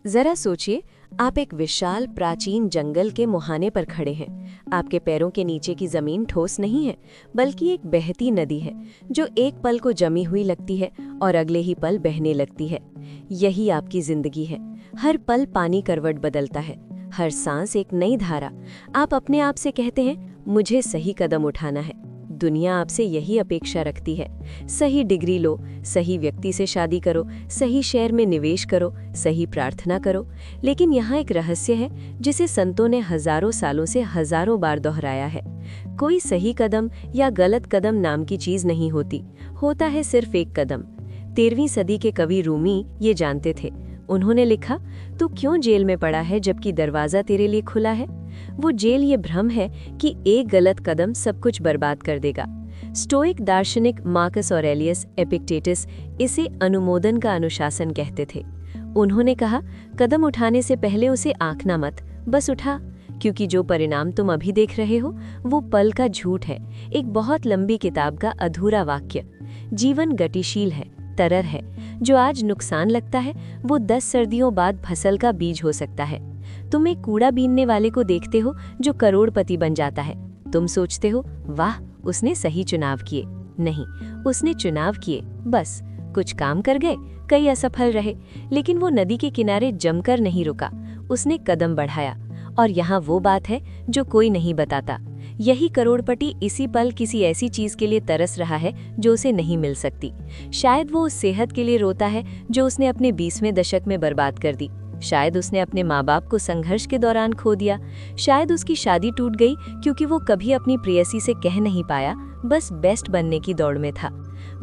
जरा सोचिए, आप एक विशाल प्राचीन जंगल के मुहाने पर खड़े हैं। आपके पैरों के नीचे की जमीन ठोस नहीं है, बल्कि एक बहती नदी है जो एक पल को जमी हुई लगती है और अगले ही पल बहने लगती है। यही आपकी जिंदगी है। हर पल पानी करवट बदलता है, हर सांस एक नई धारा। आप अपने आप से कहते हैं, मुझे सही कदम उठाना है। दुनिया आपसे यही अपेक्षा रखती है। सही डिग्री लो, सही व्यक्ति से शादी करो, सही शहर में निवेश करो, सही प्रार्थना करो। लेकिन यहाँ एक रहस्य है जिसे संतों ने हजारों सालों से हजारों बार दोहराया है। कोई सही कदम या गलत कदम नाम की चीज नहीं होती, होता है सिर्फ एक कदम। 13वीं सदी के कवि रूमी ये जानते थे। उन्होंने लिखा, तू क्यों जेल में पड़ा है जबकि दरवाजा तेरे लिए खुला है। वो जेल ये भ्रम है कि एक गलत कदम सब कुछ बर्बाद कर देगा। स्टोइक दार्शनिक मार्कस ऑरेलियस एपिक्टेटस इसे अनुमोदन का अनुशासन कहते थे। उन्होंने कहा, कदम उठाने से पहले उसे आंकना मत, बस उठा, क्योंकि जो परिणाम तुम अभी देख रहे हो वो पल का झूठ है, एक बहुत लंबी किताब का अधूरा वाक्य। जीवन गतिशील है, तरर है। जो आज नुकसान लगता है वो 10 सर्दियों बाद फसल का बीज हो सकता है। तुम एक कूड़ा बीनने वाले को देखते हो जो करोड़पति बन जाता है। तुम सोचते हो, वाह, उसने सही चुनाव किए। नहीं, उसने चुनाव किए, बस कुछ काम कर गए, कई असफल रहे, लेकिन वो नदी के किनारे जमकर नहीं रुका, उसने कदम बढ़ाया। और यहाँ वो बात है जो कोई नहीं बताता। यही करोड़पति इसी पल किसी ऐसी चीज के लिए तरस रहा है जो उसे नहीं मिल सकती। शायद वो उस सेहत के लिए रोता है जो उसने अपने 20वें दशक में बर्बाद कर दी। शायद उसने अपने माँ बाप को संघर्ष के दौरान खो दिया। शायद उसकी शादी टूट गई क्योंकि वो कभी अपनी प्रेयसी से कह नहीं पाया, बस बेस्ट बनने की दौड़ में था।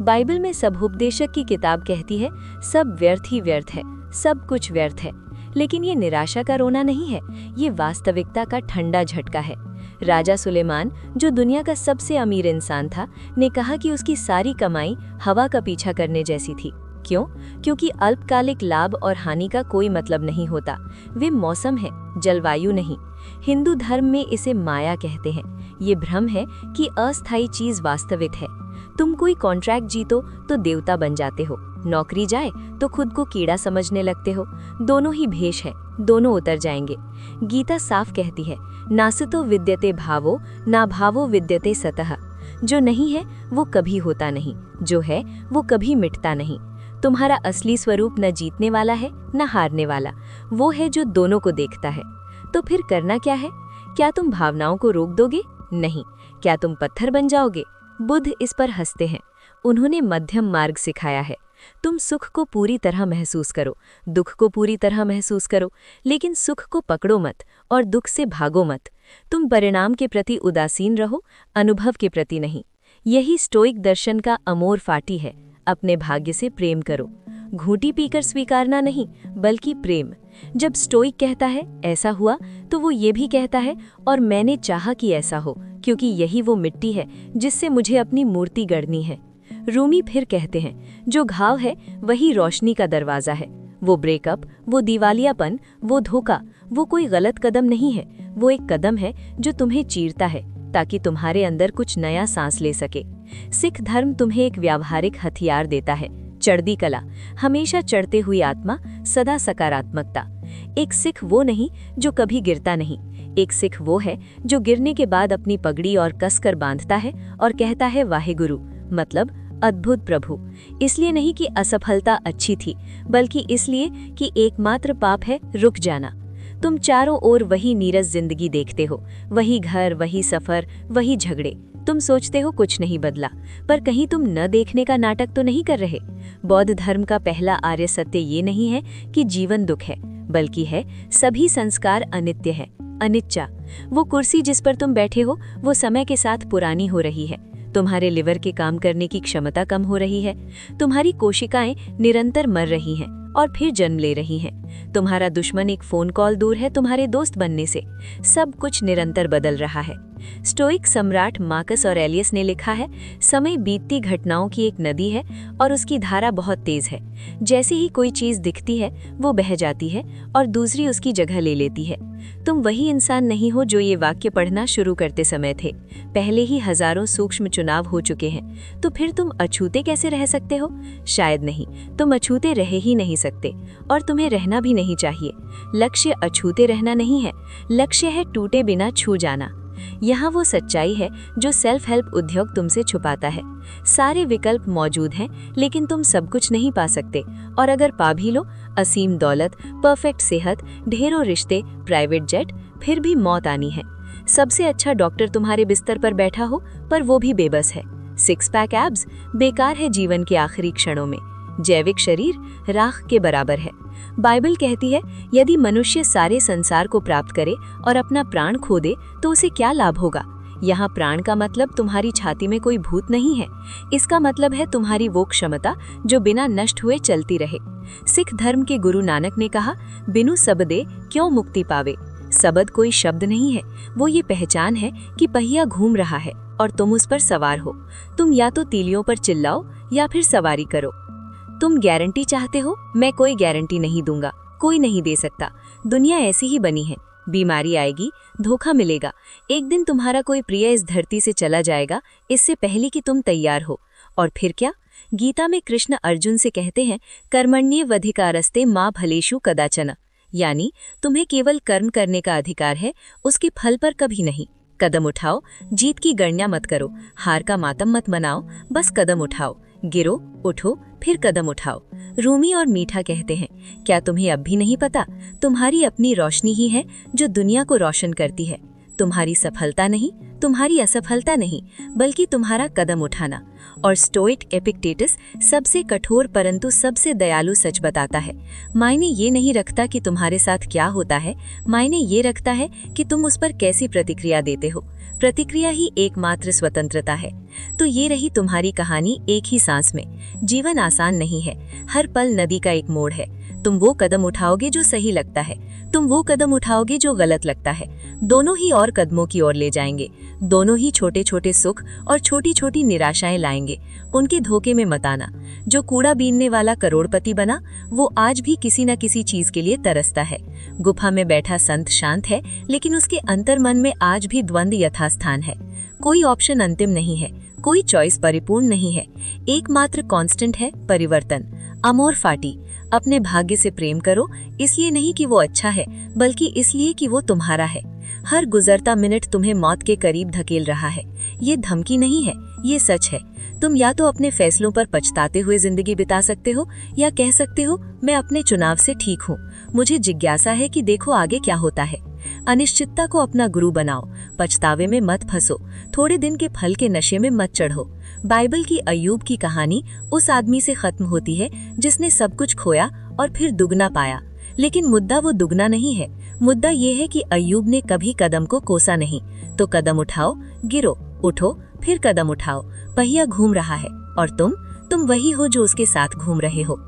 बाइबल में सबउपदेशक की किताब कहती है, सब व्यर्थ ही व्यर्थ है, सब कुछ व्यर्थ है। लेकिन ये निराशा का रोना नहीं है, ये वास्तविकता का ठंडा झटका है। राजा सुलेमान, जो दुनिया का सबसे अमीर इंसान था, ने कहा कि उसकी सारी कमाई हवा का पीछा करने जैसी थी। क्यों? क्योंकि अल्पकालिक लाभ और हानि का कोई मतलब नहीं होता। वे मौसम है, जलवायु नहीं। हिंदू धर्म में इसे माया कहते हैं। ये भ्रम है कि अस्थायी चीज वास्तविक है। तुम कोई कॉन्ट्रैक्ट जीतो तो देवता बन जाते हो, नौकरी जाए तो खुद को कीड़ा समझने लगते हो। दोनों ही भेष है, दोनों उतर जाएंगे। गीता साफ कहती है, नासतो विद्यते भावो, ना भावो विद्यते सतः। जो नहीं है वो कभी होता नहीं, जो है वो कभी मिटता नहीं। तुम्हारा असली स्वरूप न जीतने वाला है न हारने वाला, वो है जो दोनों को देखता है। तो फिर करना क्या है? क्या तुम भावनाओं को रोक दोगे? नहीं। क्या तुम पत्थर बन जाओगे? बुद्ध इस पर हंसते हैं। उन्होंने मध्यम मार्ग सिखाया है। तुम सुख को पूरी तरह महसूस करो, दुख को पूरी तरह महसूस करो, लेकिन सुख को पकड़ो मत और दुख से भागो मत। तुम परिणाम के प्रति उदासीन रहो, अनुभव के प्रति नहीं। यही स्टोइक दर्शन का अमोर फाटी है। अपने भाग्य से प्रेम करो, घूंटी पीकर स्वीकारना नहीं, बल्कि प्रेम। जब स्टोइक कहता है ऐसा हुआ, तो वो ये भी कहता है और मैंने चाहा कि ऐसा हो, क्योंकि यही वो मिट्टी है जिससे मुझे अपनी मूर्ति गढ़नी है। रूमी फिर कहते हैं, जो घाव है वही रोशनी का दरवाजा है। वो ब्रेकअप, वो दिवालियापन, वो धोखा, वो कोई गलत कदम नहीं है। वो एक कदम है जो तुम्हें चीरता है ताकि तुम्हारे अंदर कुछ नया सांस ले सके। सिख धर्म तुम्हें एक व्यावहारिक हथियार देता है, चढ़ती कला, हमेशा चढ़ते हुई आत्मा, सदा सकारात्मकता। एक सिख वो नहीं जो कभी गिरता नहीं। एक सिख वो है जो गिरने के बाद अपनी पगड़ी और कसकर बांधता है और कहता है, वाहेगुरु, मतलब अद्भुत प्रभु। इसलिए नहीं कि असफलता अच्छी थी, बल्कि इसलिए कि एकमात्र पाप है रुक जाना। तुम चारों ओर वही नीरस जिंदगी देखते हो, वही घर, वही सफर, वही झगड़े। तुम सोचते हो कुछ नहीं बदला, पर कहीं तुम न देखने का नाटक तो नहीं कर रहे। बौद्ध धर्म का पहला आर्य सत्य ये नहीं है कि जीवन दुख है, बल्कि है सभी संस्कार अनित्य है, अनिच्चा। वो कुर्सी जिस पर तुम बैठे हो वो समय के साथ पुरानी हो रही है। तुम्हारे लिवर के काम करने की क्षमता कम हो रही है। तुम्हारी कोशिकाएं निरंतर मर रही हैं और फिर जन्म ले रही हैं। तुम्हारा दुश्मन एक फोन कॉल दूर है तुम्हारे दोस्त बनने से। सब कुछ निरंतर बदल रहा है। स्टोइक सम्राट मार्कस ऑरेलियस ने लिखा है, समय बीतती घटनाओं की एक नदी है और उसकी धारा बहुत तेज है। जैसे ही कोई चीज दिखती है वो बह जाती है और दूसरी उसकी जगह ले लेती है। तुम वही इंसान नहीं हो जो ये वाक्य पढ़ना शुरू करते समय थे। पहले ही हजारों सूक्ष्म चुनाव हो चुके हैं, तो फिर तुम अछूते कैसे रह सकते हो? शायद नहीं, तुम अछूते रह ही नहीं सकते और तुम्हें रहना भी नहीं चाहिए। लक्ष्य अछूते रहना नहीं है, लक्ष्य है टूटे बिना छू जाना। यहाँ वो सच्चाई है जो सेल्फ हेल्प उद्योग तुमसे छुपाता है। सारे विकल्प मौजूद हैं, लेकिन तुम सब कुछ नहीं पा सकते, और अगर पा भी लो, असीम दौलत, परफेक्ट सेहत, ढेरों रिश्ते, प्राइवेट जेट, फिर भी मौत आनी है। सबसे अच्छा डॉक्टर तुम्हारे बिस्तर पर बैठा हो, पर वो भी बेबस है। सिक्स पैक एब्स बेकार है जीवन के आखिरी क्षणों में। जैविक शरीर राख के बराबर है। बाइबल कहती है, यदि मनुष्य सारे संसार को प्राप्त करे और अपना प्राण खो दे तो उसे क्या लाभ होगा? यहाँ प्राण का मतलब तुम्हारी छाती में कोई भूत नहीं है। इसका मतलब है तुम्हारी वो क्षमता जो बिना नष्ट हुए चलती रहे। सिख धर्म के गुरु नानक ने कहा, बिनु सबदे क्यों मुक्ति पावे। सबद कोई शब्द नहीं है, वो ये पहचान है कि पहिया घूम रहा है और तुम उस पर सवार हो। तुम या तो तीलियों पर चिल्लाओ या फिर सवारी करो। तुम गारंटी चाहते हो? मैं कोई गारंटी नहीं दूंगा, कोई नहीं दे सकता। दुनिया ऐसी ही बनी है। बीमारी आएगी, धोखा मिलेगा, एक दिन तुम्हारा कोई प्रिय इस धरती से चला जाएगा, इससे पहले कि तुम तैयार हो। और फिर क्या? गीता में कृष्ण अर्जुन से कहते हैं, कर्मण्येवाधिकारस्ते मा फलेषु कदाचन, यानी तुम्हें केवल कर्म करने का अधिकार है, उसके फल पर कभी नहीं। कदम उठाओ, जीत की गणना मत करो, हार का मातम मत मनाओ, बस कदम उठाओ। गिरो, उठो, फिर कदम उठाओ। रूमी और मीठा कहते हैं, क्या तुम्हें अब भी नहीं पता? तुम्हारी अपनी रोशनी ही है जो दुनिया को रोशन करती है। तुम्हारी सफलता नहीं, तुम्हारी असफलता नहीं, बल्कि तुम्हारा कदम उठाना। और स्टोइक एपिक्टेटस सबसे कठोर परंतु सबसे दयालु सच बताता है, मायने ये नहीं रखता कि तुम्हारे साथ क्या होता है, मायने ये रखता है कि तुम उस पर कैसी प्रतिक्रिया देते हो। प्रतिक्रिया ही एकमात्र स्वतंत्रता है। तो ये रही तुम्हारी कहानी एक ही सांस में। जीवन आसान नहीं है, हर पल नदी का एक मोड़ है। तुम वो कदम उठाओगे जो सही लगता है, तुम वो कदम उठाओगे जो गलत लगता है। दोनों ही और कदमों की ओर ले जाएंगे, दोनों ही छोटे छोटे सुख और छोटी छोटी निराशाएं लाएंगे। उनके धोखे में मत आना। जो कूड़ा बीनने वाला करोड़पति बना, वो आज भी किसी न किसी चीज के लिए तरसता है। गुफा में बैठा संत शांत है, लेकिन उसके अंतर मन में आज भी द्वंद्व यथास्थान है। कोई ऑप्शन अंतिम नहीं है, कोई चॉइस परिपूर्ण नहीं है। एकमात्र कांस्टेंट है परिवर्तन। अमोर फाटी, अपने भाग्य से प्रेम करो, इसलिए नहीं कि वो अच्छा है, बल्कि इसलिए कि वो तुम्हारा है। हर गुजरता मिनट तुम्हें मौत के करीब धकेल रहा है। ये धमकी नहीं है, ये सच है। तुम या तो अपने फैसलों पर पछताते हुए जिंदगी बिता सकते हो, या कह सकते हो, मैं अपने चुनाव से ठीक हूँ, मुझे जिज्ञासा है कि देखो आगे क्या होता है। अनिश्चितता को अपना गुरु बनाओ, पछतावे में मत फंसो, थोड़े दिन के फल के नशे में मत चढ़ो। बाइबल की अय्यूब की कहानी उस आदमी से खत्म होती है जिसने सब कुछ खोया और फिर दुगना पाया। लेकिन मुद्दा वो दुगना नहीं है, मुद्दा ये है कि अय्यूब ने कभी कदम को कोसा नहीं। तो कदम उठाओ, गिरो, उठो, फिर कदम उठाओ। पहिया घूम रहा है और तुम वही हो जो उसके साथ घूम रहे हो।